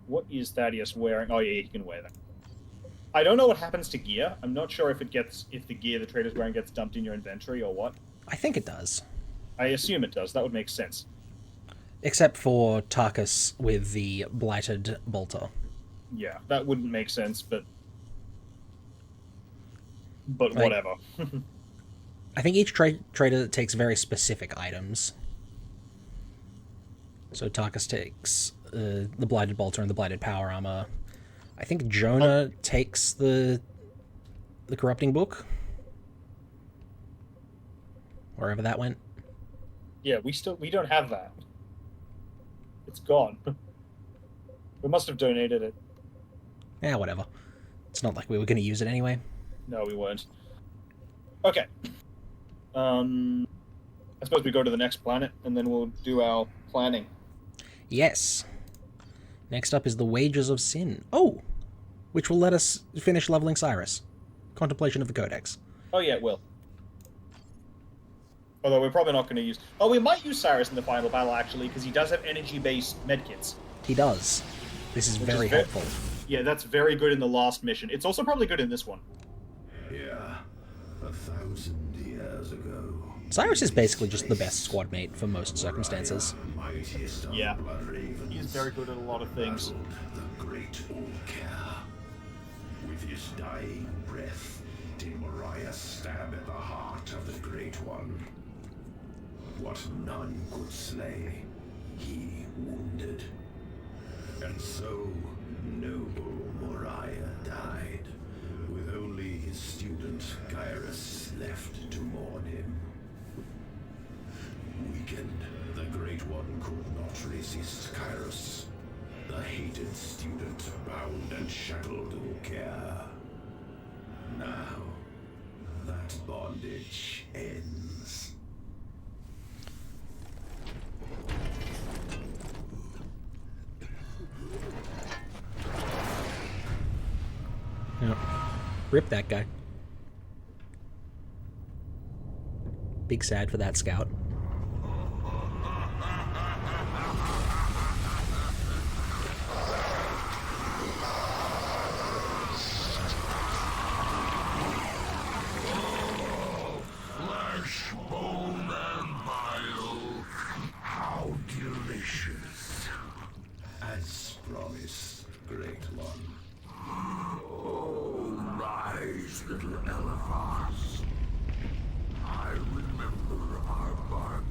What is Thaddeus wearing? Oh yeah, he can wear that. I don't know what happens to gear. I'm not sure if the gear the trader's wearing gets dumped in your inventory or what. I think it does. I assume it does. That would make sense. Except for Tarkus with the blighted bolter. Yeah, that wouldn't make sense, but Like, whatever. I think each trader takes very specific items. So Tarkus takes the blighted bolter and the blighted power armor. I think Jonah takes the corrupting book, wherever that went. Yeah, we don't have that. It's gone. We must have donated it. Yeah, whatever. It's not like we were going to use it anyway. No, we weren't. Okay. I suppose we go to the next planet and then we'll do our planning. Yes. Next up is the Wages of Sin. Oh! Which will let us finish leveling Cyrus. Contemplation of the Codex. Oh yeah, it will. Although we're probably not going to use... Oh, we might use Cyrus in the final battle, actually, because he does have energy-based medkits. He does. This is very helpful. Yeah, that's very good in the last mission. It's also probably good in this one. Yeah, 1,000 years ago. Cyrus is basically just the best squad mate for most circumstances. Yeah, he's very good at a lot of things. The great Ulker. With his dying breath, did Moriah stab at the heart of the Great One. What none could slay, he wounded. And so, noble Moriah died, with only his student Kyrus left to mourn him. Weakened, the Great One could not resist Kyrus. The hated student bound and shackled Ulker. Now, that bondage ends. Yep. Rip that guy. Big sad for that scout. Flesh, bone, and bile. How delicious. As promised, Great One. Oh, rise, little Elephas. I remember our bargain.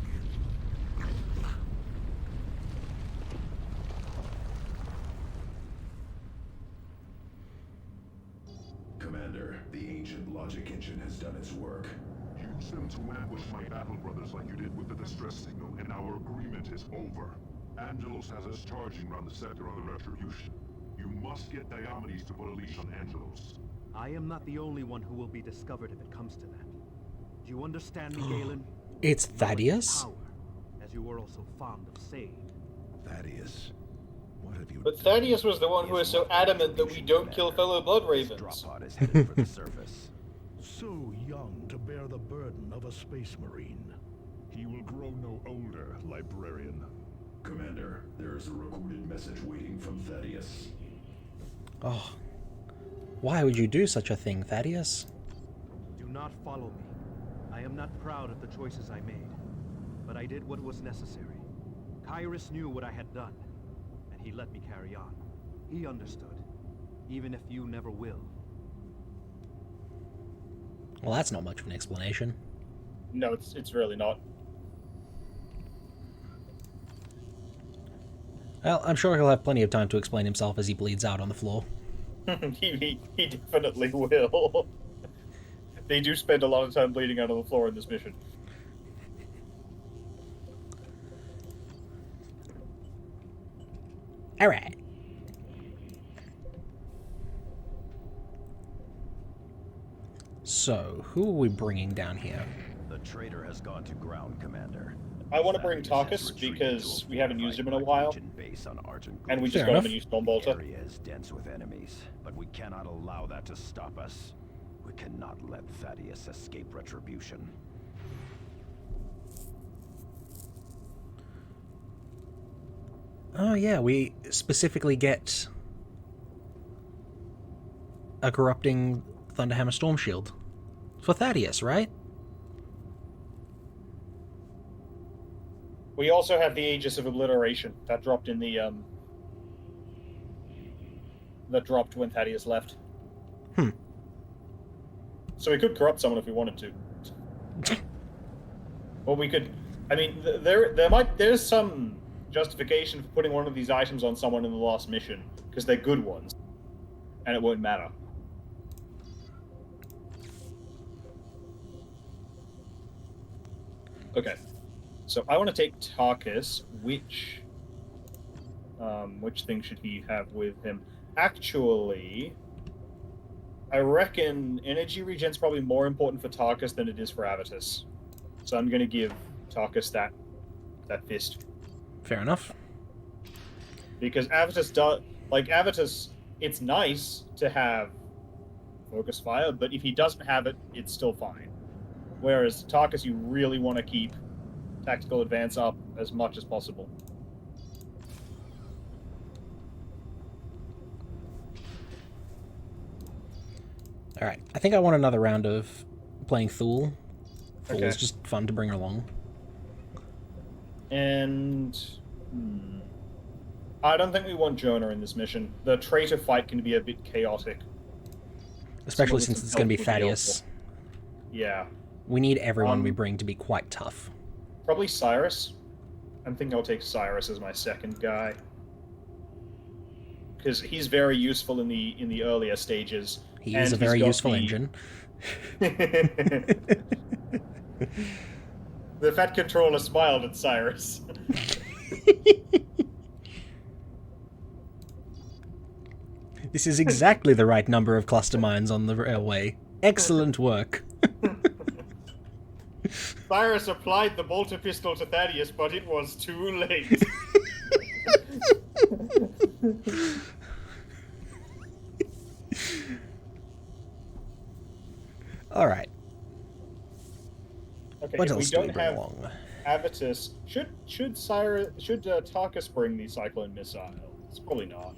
Commander, the ancient logic engine has done its work. Use them to ambush my battle brothers like you did with the distress signal, and our agreement is over. Angelos has us charging around the sector on the Retribution. You must get Diomedes to put a leash on Angelos. I am not the only one who will be discovered if it comes to that. Do you understand me, Galen? It's Thaddeus? Power, as you were also fond of saying. Thaddeus, what have you But Thaddeus was the one who was so adamant that we don't kill fellow Blood Ravens. Drop pod is headed for the surface. So young to bear the burden of a space marine. He will grow no older, librarian. Commander, there is a recorded message waiting from Thaddeus. Oh. Why would you do such a thing, Thaddeus? Do not follow me. I am not proud of the choices I made, but I did what was necessary. Kyrus knew what I had done, and he let me carry on. He understood, even if you never will. Well, that's not much of an explanation. No, it's really not. Well, I'm sure he'll have plenty of time to explain himself as he bleeds out on the floor. he definitely will. They do spend a lot of time bleeding out on the floor in this mission. Alright. So, who are we bringing down here? The traitor has gone to ground, Commander. I want to bring Tarkus because we haven't used him in a while, Base on Argent and we Group. just Fair got enough. him a new The Stormbolter. area is dense with enemies, but we cannot allow that to stop us. We cannot let Thaddeus escape retribution. Oh yeah, we specifically get a corrupting Thunderhammer Storm Shield for Thaddeus, right? We also have the Aegis of Obliteration that dropped in the that dropped when Thaddeus left. So we could corrupt someone if we wanted to. Well, we could. I mean, there's some justification for putting one of these items on someone in the last mission because they're good ones, and it won't matter. Okay, so I want to take Tarkus. Which thing should he have with him? Actually, I reckon energy regen's probably more important for Tarkus than it is for Avitus. So I'm going to give Tarkus that fist. Fair enough. Because Avitus, it's nice to have focus fire, but if he doesn't have it, it's still fine. Whereas Tarkus, you really want to keep tactical advance up as much as possible. Alright, I think I want another round of playing Thule. Thule Okay. is just fun to bring along. And I don't think we want Jonah in this mission. The traitor fight can be a bit chaotic. Especially Someone with since some it's going to be help would be Thaddeus. Yeah. We need everyone we Um, bring to be quite tough. Probably Cyrus. I'm thinking I'll take Cyrus as my second guy. Because he's very useful in the earlier stages. He and is a he's very got useful the- engine. The Fat Controller smiled at Cyrus. This is exactly the right number of cluster mines on the railway. Excellent work. Cyrus applied the bolter pistol to Thaddeus, but it was too late. Alright, Okay, what if else we do we don't bring have along? Avitus, should Tarkus bring the Cyclone Missile? It's probably not.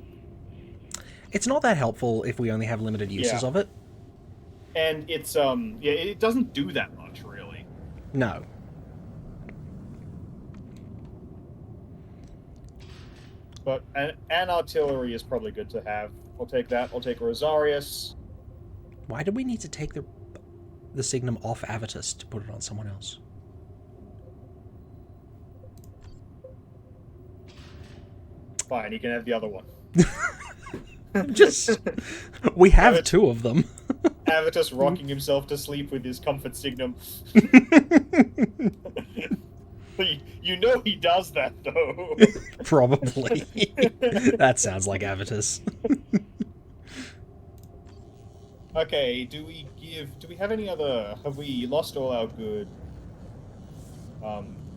It's not that helpful if we only have limited uses Yeah. of it. And it's it doesn't do that much really. No. But an artillery is probably good to have. I'll take that. I'll take Rosarius. Why do we need to take the Signum off Avitus to put it on someone else? Fine, he can have the other one. Just... we have Avitus- two of them. Avitus rocking himself to sleep with his comfort signum. You know he does that though. Probably. That sounds like Avitus. Okay, do we have any other... Have we lost all our good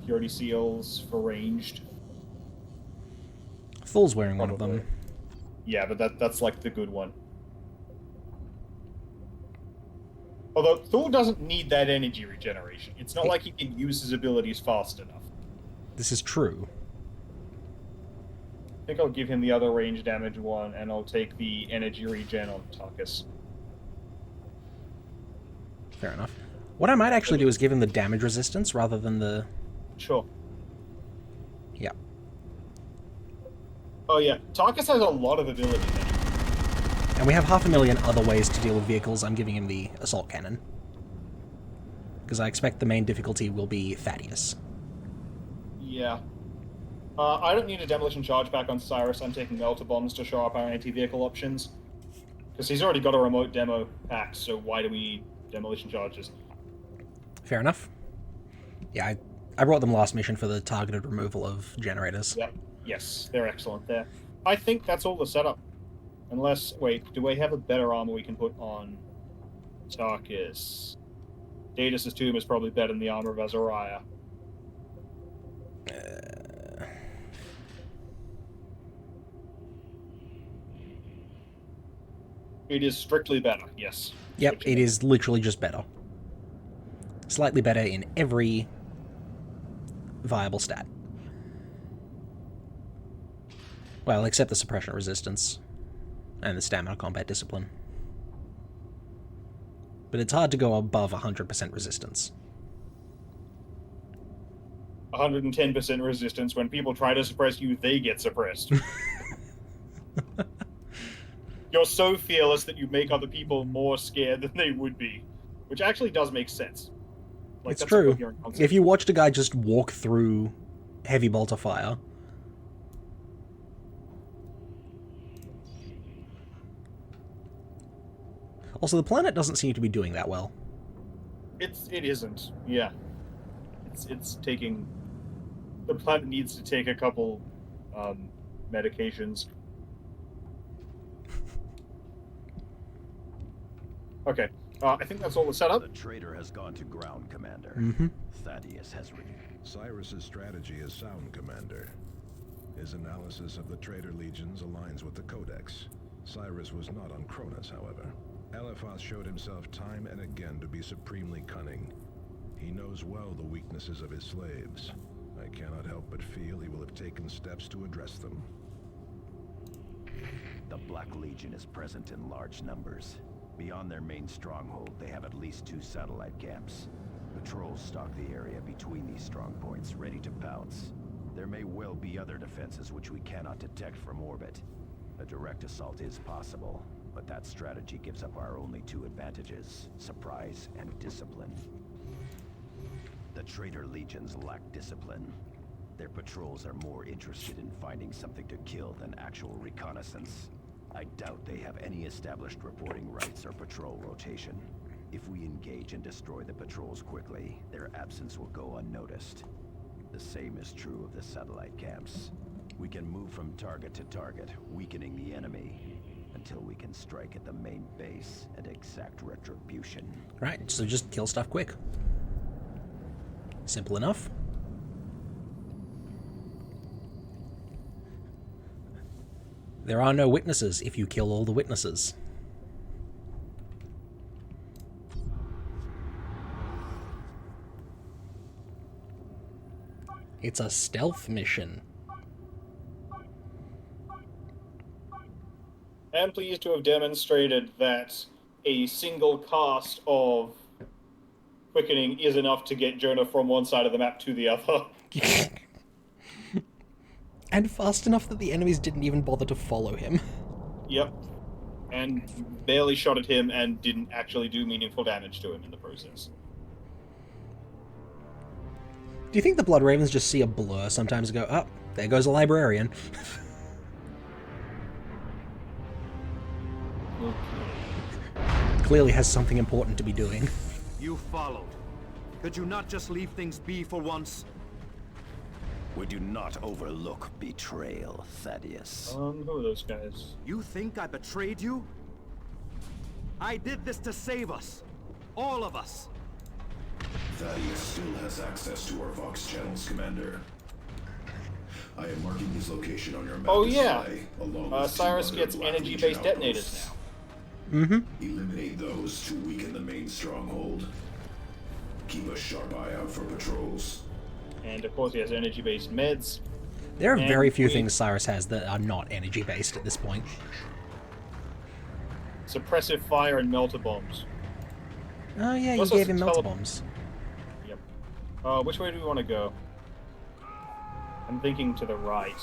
purity seals for ranged? Thule's wearing one of Probably. them. Yeah, but that's like the good one. Although Thule doesn't need that energy regeneration. It's not like he can use his abilities fast enough. This is true. I think I'll give him the other range damage one, and I'll take the energy regen on Tarkus. Fair enough. What I might actually do is give him the damage resistance rather than the... Sure. Yeah. Oh yeah, Tarkus has a lot of ability. And we have 500,000 other ways to deal with vehicles. I'm giving him the assault cannon. Because I expect the main difficulty will be Thaddeus. Yeah. I don't need a demolition charge back on Cyrus. I'm taking melter bombs to show up our anti-vehicle options. Because he's already got a remote demo pack, so why do we need demolition charges? Fair enough. Yeah, I brought them last mission for the targeted removal of generators. Yep. Yes, they're excellent there. I think that's all the setup. Unless, wait, do we have a better armor we can put on Tarkus? Daedus' tomb is probably better than the armor of Azariah. It is strictly better, yes. Yep, Switching it is literally just better. Slightly better in every viable stat. Well, except the suppression resistance and the stamina combat discipline. But it's hard to go above 100% resistance. 110% resistance. When people try to suppress you, they get suppressed. You're so fearless that you make other people more scared than they would be. Which actually does make sense. Like, It's that's true. a coherent concept. If you watched a guy just walk through heavy bolter fire... Also, the planet doesn't seem to be doing that well. It isn't. Yeah. It's taking... The planet needs to take a couple medications. Okay. I think that's all the setup. The traitor has gone to ground, Commander. Mm-hmm. Thaddeus has Cyrus's strategy is sound, Commander. His analysis of the traitor legions aligns with the Codex. Cyrus was not on Cronus, however. Eliphas showed himself time and again to be supremely cunning. He knows well the weaknesses of his slaves. I cannot help but feel he will have taken steps to address them. The Black Legion is present in large numbers. Beyond their main stronghold, they have at least 2 satellite camps. Patrols stalk the area between these strong points, ready to pounce. There may well be other defenses which we cannot detect from orbit. A direct assault is possible, but that strategy gives up our only 2 advantages: surprise and discipline. The traitor legions lack discipline. Their patrols are more interested in finding something to kill than actual reconnaissance. I doubt they have any established reporting rights or patrol rotation. If we engage and destroy the patrols quickly, their absence will go unnoticed. The same is true of the satellite camps. We can move from target to target, weakening the enemy, until we can strike at the main base and exact retribution. Right, so just kill stuff quick. Simple enough. There are no witnesses if you kill all the witnesses. It's a stealth mission. I'm pleased to have demonstrated that a single cast of quickening is enough to get Jonah from one side of the map to the other. And fast enough that the enemies didn't even bother to follow him. Yep. And barely shot at him and didn't actually do meaningful damage to him in the process. Do you think the Blood Ravens just see a blur sometimes and go, oh, there goes a librarian? Clearly has something important to be doing. You followed. Could you not just leave things be for once? We do not overlook betrayal, Thaddeus. Who are those guys? You think I betrayed you? I did this to save us. All of us. Thaddeus still has access to our Vox channels, Commander. I am marking his location on your map. Oh yeah, along with Cyrus 2 gets other Black energy-based Legion detonators outposts. now. Mm-hmm. Eliminate those to weaken the main stronghold. Keep a sharp eye out for patrols. And of course he has energy-based meds. There are And very few things Cyrus has that are not energy-based at this point. Suppressive fire and melter bombs. Oh yeah, you Also gave him some melter tele- bombs. Yep. Which way do we want to go? I'm thinking to the right.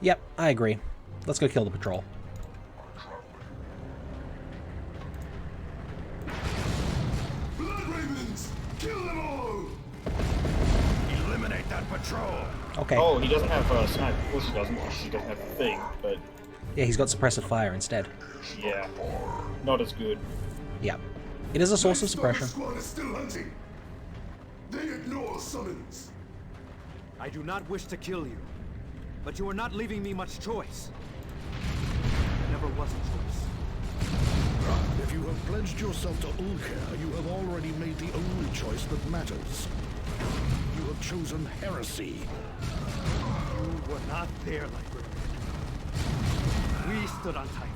Yep, I agree. Let's go kill the patrol. Blood Ravens! Kill them all! Eliminate that patrol! Okay. Oh, he doesn't have a sniper. Of course he doesn't. He doesn't have the thing, but Yeah, he's got suppressive fire instead. yeah, not as good. Yep. It is a source of suppression. Squad is still hunting. They ignore summons. I do not wish to kill you, but you are not leaving me much choice. There never was a choice. If you have pledged yourself to Ulker, you have already made the only choice that matters. You have chosen heresy. You were not there, librarian. We stood on Titan.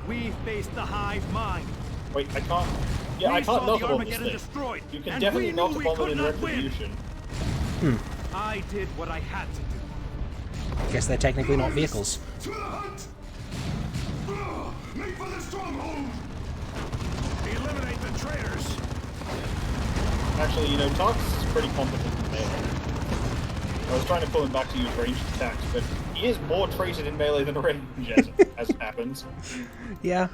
We faced the hive mind. Wait, I can't. Yeah, We I can't saw melt the a bomb this Armageddon thing. destroyed, You can and definitely we melt knew a we bomb could in not win. retribution. I did what I had to do. Guess they're technically not vehicles. To the hunt! Make for the stronghold! Eliminate the traitors! Actually, you know, Tarkus is pretty competent in melee. I was trying to pull him back to use ranged attacks, but he is more traited in melee than range, as it happens. Yeah.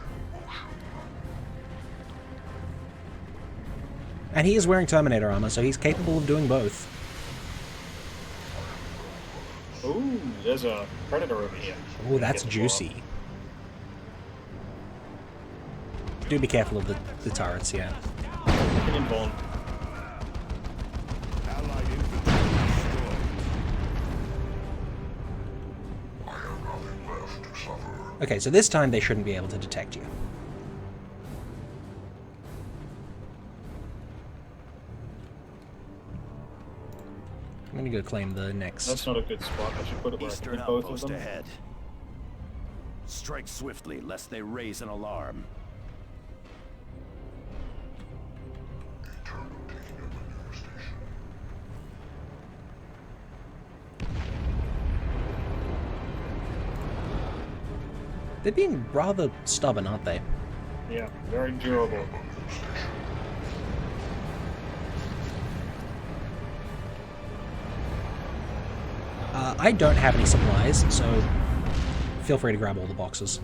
And he is wearing Terminator armor, so he's capable of doing both. Ooh, there's a Predator over here. Ooh, that's juicy. Do be careful of the turrets, yeah. Get involved. Allied infantry destroyed. Okay, so this time they shouldn't be able to detect you. I'm gonna go claim the next. That's not a good spot. I should put it where I can Eastern hit both of outpost them. ahead. Strike swiftly, lest they raise an alarm. They're being rather stubborn, aren't they? Yeah, very durable. I don't have any supplies, so feel free to grab all the boxes.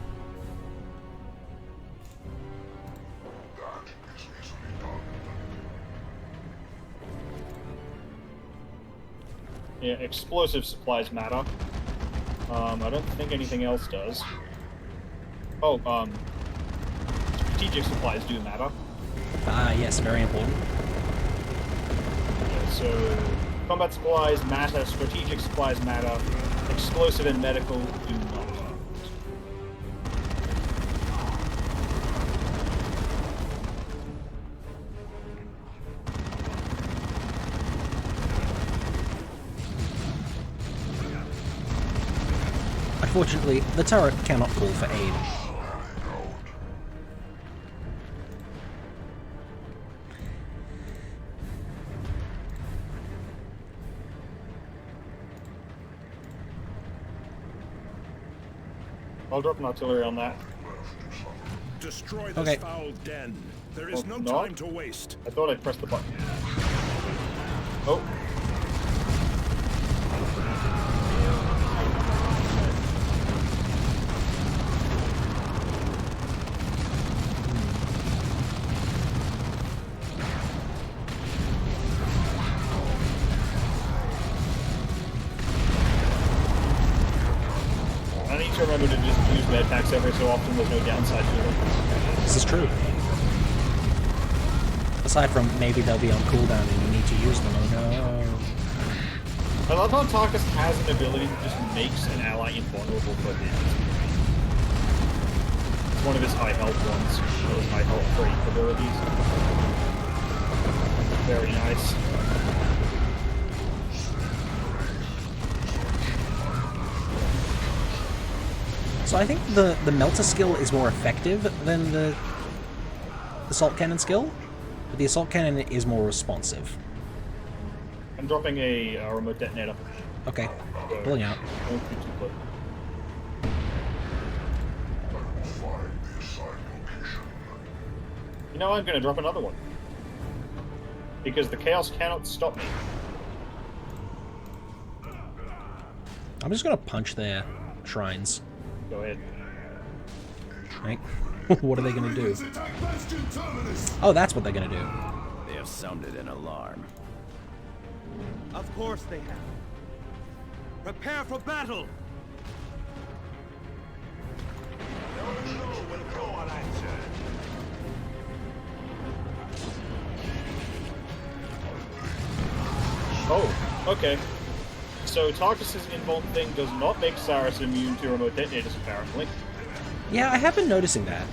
Yeah, explosive supplies matter. I don't think anything else does. Oh, strategic supplies do matter. Ah, yes, very important. Yeah, so combat supplies matter, strategic supplies matter, explosive and medical do not. Unfortunately, the turret cannot call for aid. I'll drop an artillery on that. Destroy this Okay. foul den. There is no no? time to waste. I thought I pressed the button. Oh. I need to remember to just use med packs every so often. There's no downside to them. This is true. Aside from maybe they'll be on cooldown and you need to use them. Oh no. I love how Tarkus has an ability that just makes an ally invulnerable for the It's one of his high health ones. Those high health free abilities. Very nice. So I think the melter skill is more effective than the assault cannon skill, but the assault cannon is more responsive. I'm dropping a remote detonator. Okay, pulling out. Don't be too close. You know, I'm going to drop another one. Because the chaos cannot stop me. I'm just gonna punch their shrines. Go ahead. Right? What are they gonna do? Oh, that's what they're gonna do. They have sounded an alarm. Of course they have. Prepare for battle! Oh, okay. So Tarkus's invuln thing does not make Cyrus immune to remote detonators, apparently. Yeah, I have been noticing that.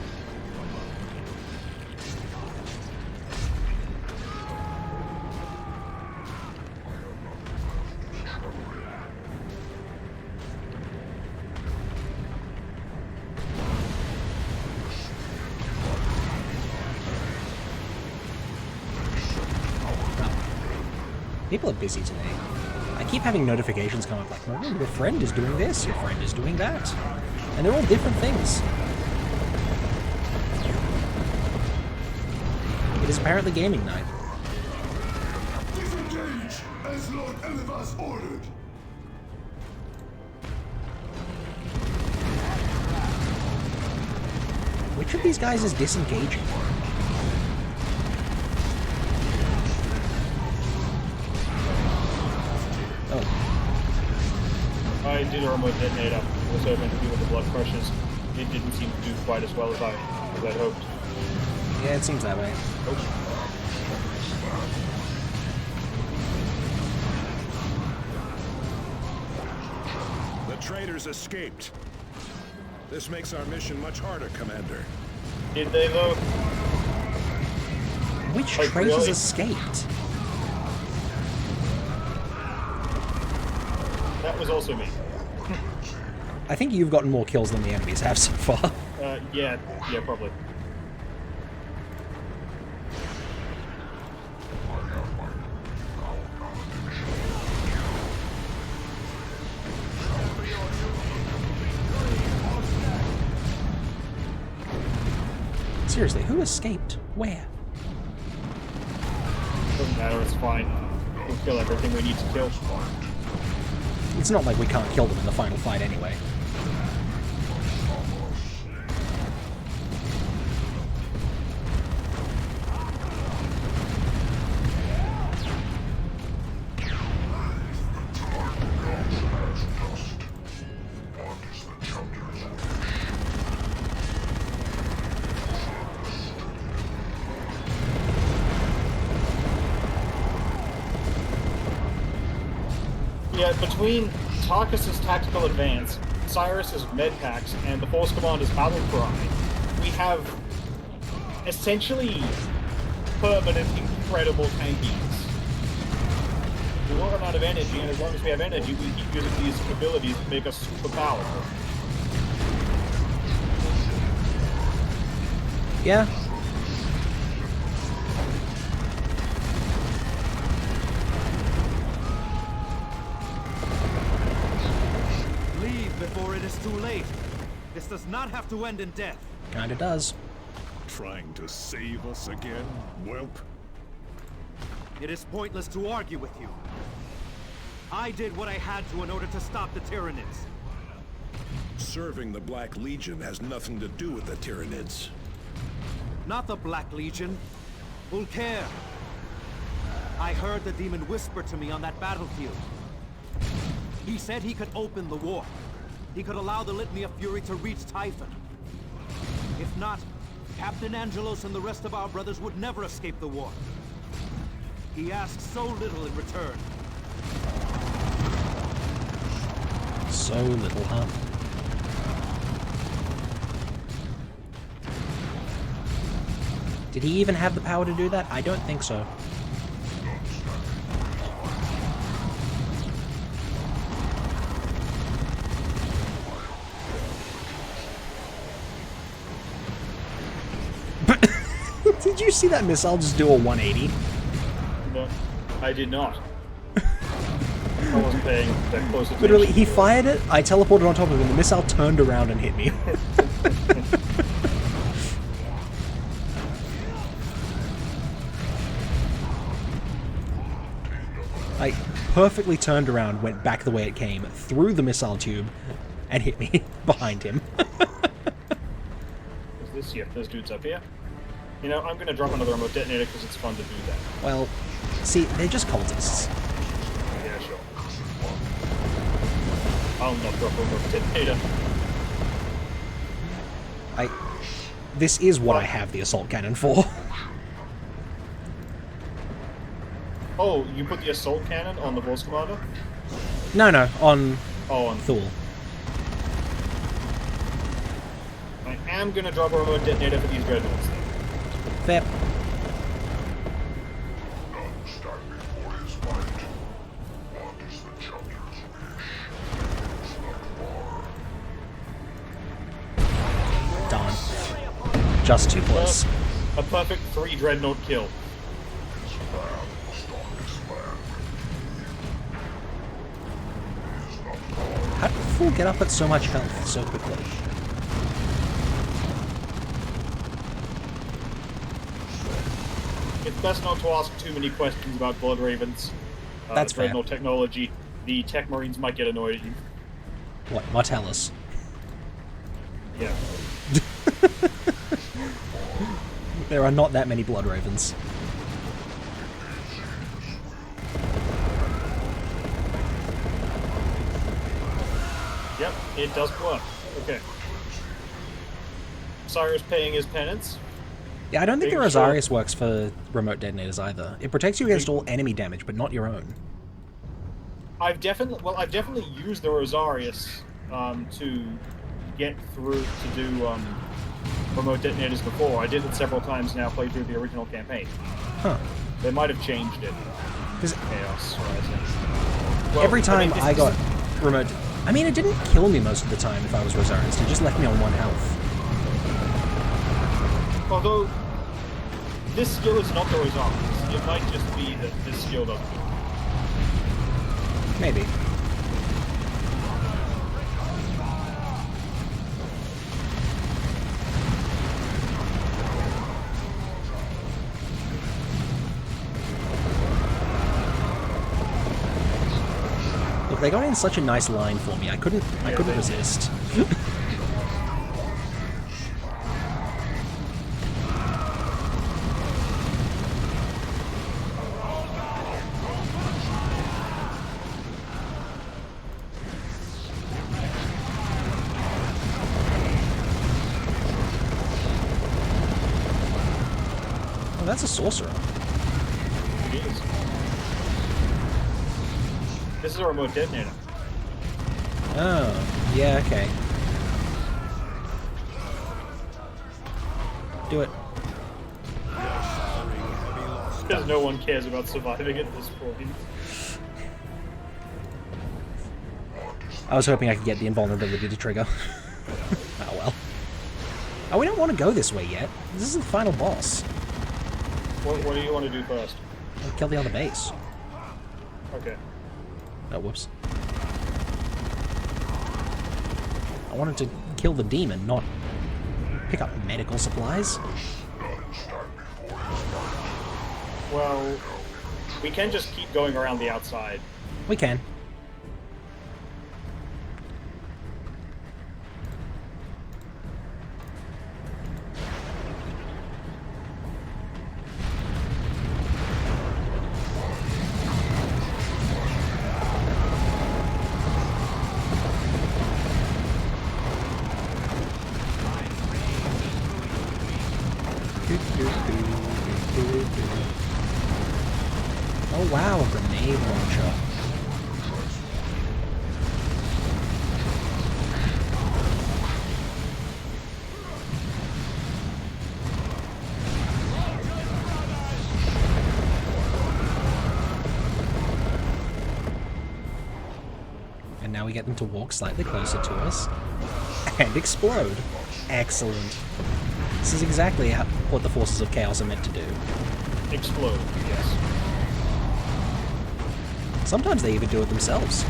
People are busy today. I keep having notifications come up like, oh, your friend is doing this, your friend is doing that. And they're all different things. It is apparently gaming night. Disengage, as Lord Elevas ordered. Which of these guys is disengaging? Oh. I did a remote detonator. I was hoping to do with the blood crushes. It didn't seem to do quite as well as I'd hoped. Yeah, it seems that way. The traitors escaped. This makes our mission much harder, Commander. Did they though? Which Like, traitors really? escaped? That was also me. I think you've gotten more kills than the enemies have so far. Yeah, probably. Seriously, who escaped? Where? Doesn't matter, it's fine. We'll kill everything we need to kill. It's not like we can't kill them in the final fight anyway. Yeah, between Tarkus's tactical advance, Cyrus's med packs, and the Force Commander's battle cry, we have essentially permanent, incredible tankies. We won't run out of energy, and as long as we have energy, we keep using these abilities to make us super powerful. Yeah. Before it is too late. This does not have to end in death. Kinda does. Trying to save us again, whelp? It is pointless to argue with you. I did what I had to in order to stop the Tyranids. Serving the Black Legion has nothing to do with the Tyranids. Not the Black Legion. Ulker. I heard the demon whisper to me on that battlefield. He said he could open the war. He could allow the Litany of Fury to reach Typhon. If not, Captain Angelos and the rest of our brothers would never escape the war. He asked so little in return. So little, huh? Did he even have the power to do that? I don't think so. Did you see that missile just do a 180? No, I did not. I wasn't paying that close attention. Literally, he fired it, I teleported on top of him, the missile turned around and hit me. I perfectly turned around, went back the way it came, through the missile tube, and hit me behind him. Is this? Yeah, those dudes up here. You know, I'm gonna drop another remote detonator because it's fun to do that. Well, see, they're just cultists. Yeah, sure. I'll not drop a remote detonator. This is what I have the assault cannon for. Oh, you put the assault cannon on the Force Commander? No, on on Thule. I am gonna drop a remote detonator for these dreadnoughts. Fair. Darn. Just too close. A perfect 3 dreadnought kill. people get up at so much health so quickly? It's best not to ask too many questions about Blood Ravens. That's fair. Dreadnought technology. The Tech Marines might get annoyed at you. What? Martellus? Yeah. There are not that many Blood Ravens. Yep, it does work. Okay. Cyrus paying his penance. Yeah, I don't think the Making sure- Rosarius works for remote detonators either. It protects you against all enemy damage, but not your own. I've definitely used the Rosarius to get through to do remote detonators before. I did it several times now, played through the original campaign. Huh. They might have changed it. 'Cause Chaos Rising. Well, every time this I is- got remote... I mean, it didn't kill me most of the time if I was Rosarius. It just left me on 1 health. Although, this skill is not the Rosarius. It might just be that this skill doesn't do it. Maybe. Look, they got in such a nice line for me. I couldn't resist. Oh, that's a sorcerer. It is. This is a remote detonator. Oh, yeah, okay. Do it. Because no one cares about surviving at this point. I was hoping I could get the invulnerability to trigger. Oh well. Oh, we don't want to go this way yet. This is the final boss. What do you want to do first? Kill the other base. Okay. Oh, whoops. I wanted to kill the demon, not pick up medical supplies. Well, we can just keep going around the outside. We can. Oh wow, a grenade launcher. And now we get them to walk slightly closer to us and explode. Excellent. This is exactly what the forces of chaos are meant to do. Explode, yes. Sometimes they even do it themselves.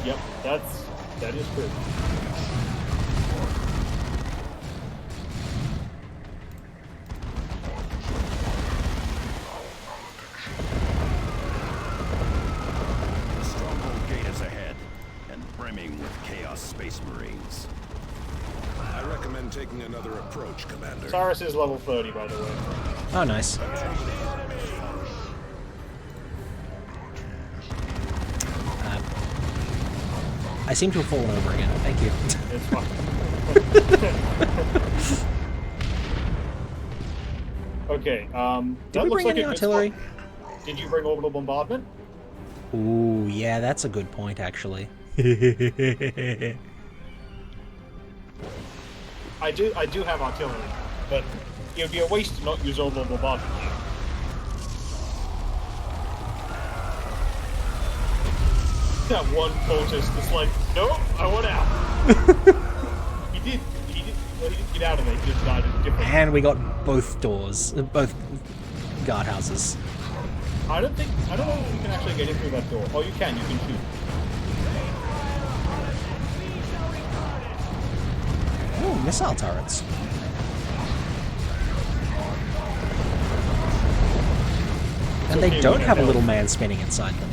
Yep, that is true. The stronghold gate is ahead, and brimming with Chaos Space Marines. I recommend taking another approach, Commander. Cyrus is level 30, by the way. Oh, nice. I seem to have fallen over again. Thank you. It's fine. Okay, Did we bring any artillery? Did you bring orbital bombardment? Ooh, yeah, that's a good point, actually. I do have artillery, but it would be a waste to not use orbital bombardment. That one cultist is like, nope, I want out. he did get out of it, he just died in a different. And we got both doors, both guardhouses. I don't know if you can actually get in through that door. Oh, you can shoot. missile turrets. And they don't have a little man spinning inside them.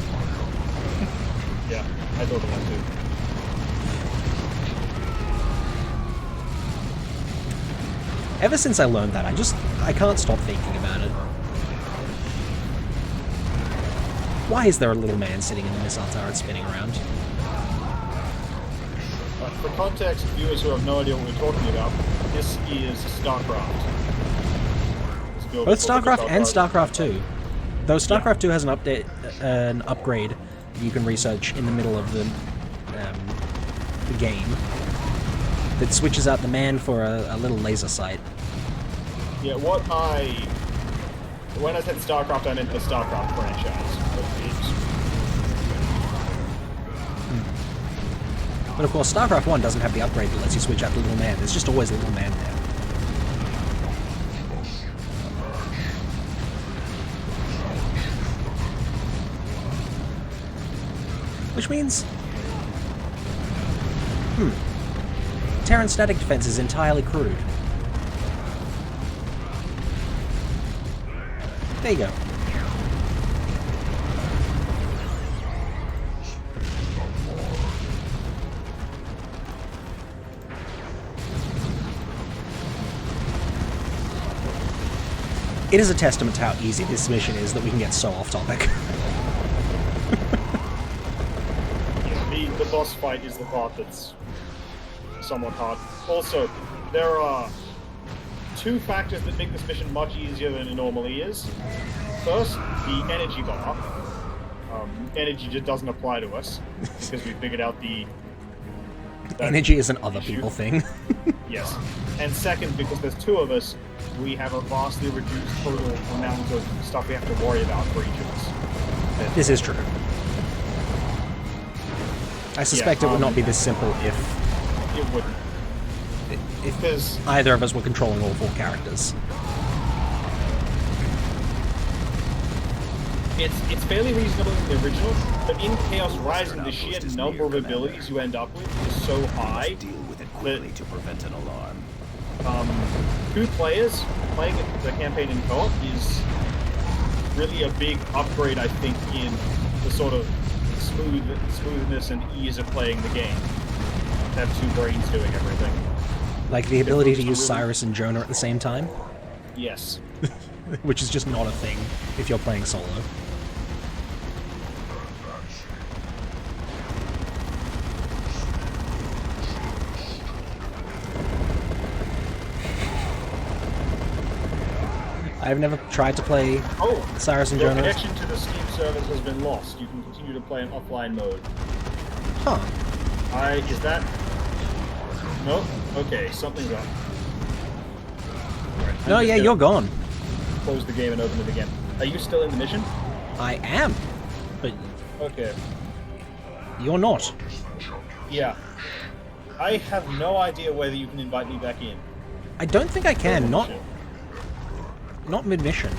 Yeah, I thought of that too. Ever since I learned that, I can't stop thinking about it. Why is there a little man sitting in the missile turret spinning around? For context, viewers who have no idea what we're talking about, this is StarCraft. Both StarCraft and StarCraft 2. Though StarCraft 2 has an upgrade you can research in the middle of the game that switches out the man for a little laser sight. Yeah, when I said StarCraft, I meant the StarCraft franchise. But of course, StarCraft 1 doesn't have the upgrade that lets you switch out the little man. There's just always a little man there. Which means... Terran static defense is entirely crude. There you go. It is a testament to how easy this mission is that we can get so off topic. The boss fight is the part that's somewhat hard. Also, there are two factors that make this mission much easier than it normally is. First, the energy bar. Energy just doesn't apply to us, because we figured out energy is an other people thing. Yes. And second, because there's two of us, we have a vastly reduced total amount of stuff we have to worry about for each of us. This is true. I suspect it would not be this simple if... It wouldn't. If either of us were controlling all 4 characters. It's fairly reasonable in the original, but in Chaos Rising, the sheer number of abilities you end up with is so high that to prevent an alarm. 2 players playing the campaign in co-op is really a big upgrade, I think, in the sort of smoothness and ease of playing the game. To have 2 brains doing everything. Like the ability to use Cyrus and Jonah at the same time? Yes. Which is just not a thing if you're playing solo. I've never tried to play Cyrus and your Jonah. Connection to the Steam servers has been lost. You can continue to play in offline mode. Huh. Is that... Nope. Okay, something's up. Right, No, yeah, you're gone. Close the game and open it again. Are you still in the mission? I am. But Okay. you're not. Yeah. I have no idea whether you can invite me back in. I don't think I can. Not mid-mission.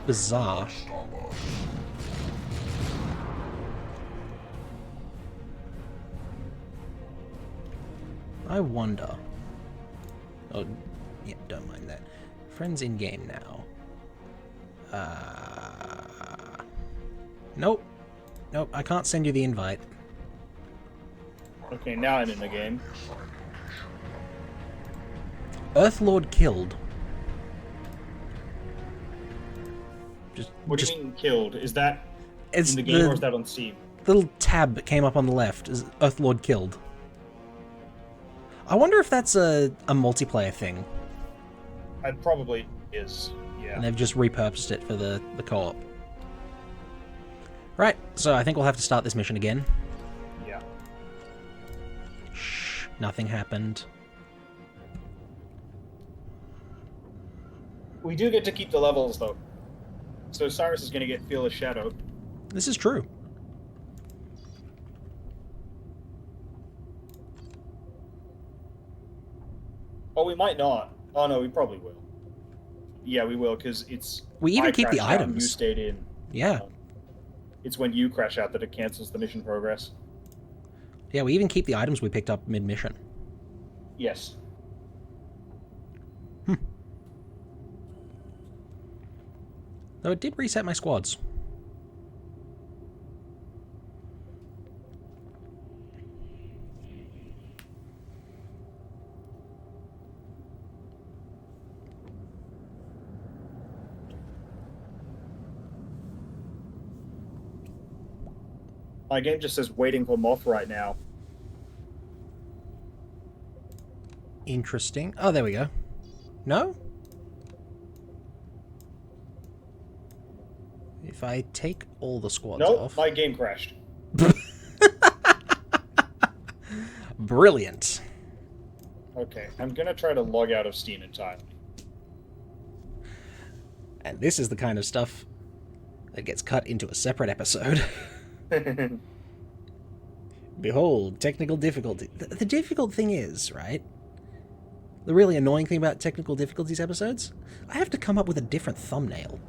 Bizarre. I wonder. Oh, yeah, don't mind that. Friends in game now. Nope. Nope, I can't send you the invite. Okay, now I'm in the game. Earthlord killed. What do you mean killed? Is that It's in the game or is that on Steam? little tab that came up on the left is Earthlord killed. I wonder if that's a multiplayer thing. It probably is, yeah. And they've just repurposed it for the co-op. Right, so I think we'll have to start this mission again. Yeah. Shh, nothing happened. We do get to keep the levels, though. So Cyrus is going to feel a shadow. This is true. Oh, we might not. Oh, no, we probably will. Yeah, we will, because it's... We even I keep the crashed out and items. You stayed in. Yeah. It's when you crash out that it cancels the mission progress. Yeah, we even keep the items we picked up mid-mission. Yes. Though it did reset my squads. My game just says waiting for Moth right now. Interesting. Oh, there we go. No? If I take all the squads Nope, off... my game crashed. Brilliant. Okay, I'm gonna try to log out of Steam entirely. And this is the kind of stuff that gets cut into a separate episode. Behold, technical difficulty. The difficult thing is, right? The really annoying thing about technical difficulties episodes? I have to come up with a different thumbnail.